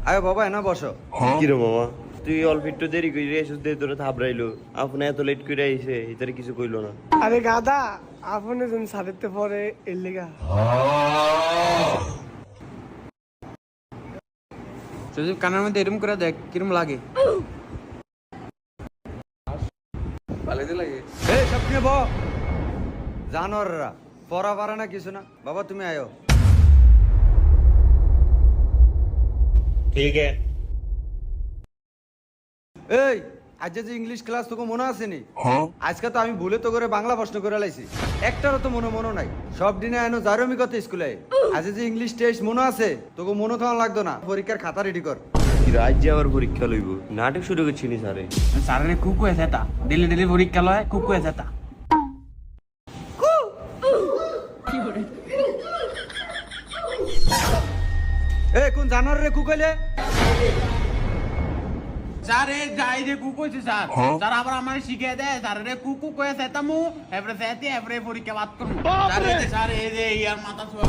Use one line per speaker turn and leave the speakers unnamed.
আয় বাবা এনা বসো।
কি রে মামা, তুই অল্প একটু দেরি করে এসে তোরে থাবড়াইলো, আপনি এত লেট করে আইছে এটারে কিছু কইলো না?
আরে গাদা, আপনি যখন সাথে পরে এর লেগা
তুই কানের মধ্যে এরম করে দেখ কিরম লাগে। পালাইতে লাগে।
এই সব নিয়ে ব জানোয়াররা পড়া পারে না কিছু না। বাবা তুমি আয়ো।
ঠিক আছে।
এই আজ যে ইংলিশ ক্লাস তোকে মনে আছে নি? আজকে তো আমি ভুলে তো করে বাংলা প্রশ্ন করে লাইছি, একটারও তো মনে নাই। সব দিনে এনো জারমি কত স্কুলে। আজ যে ইংলিশ টেস্ট মনে আছে তোকে মনে থাকা লাগতো না, পরীক্ষার খাতা রেডি কর।
কি রাত যে আবার পরীক্ষা লইব, নাটক শুরু করছি নি স্যারে?
স্যারের কুকু আছে তা ডেলি ডেলি পরীক্ষা লয়, কুকু আছে তা।
এ কোন জানোয়ার রে কুকইলে?
স্যার এ যাই রে কুকু আছে স্যার। স্যার আবার আমার শিখিয়ে দেয় স্যার রে কুকু কয়ে সেতামু এবারে সেতে এবারে পরীক্ষা বাদ করুন। স্যার এই যে স্যার এই যে ইয়ার মাথা ছোঁয়া।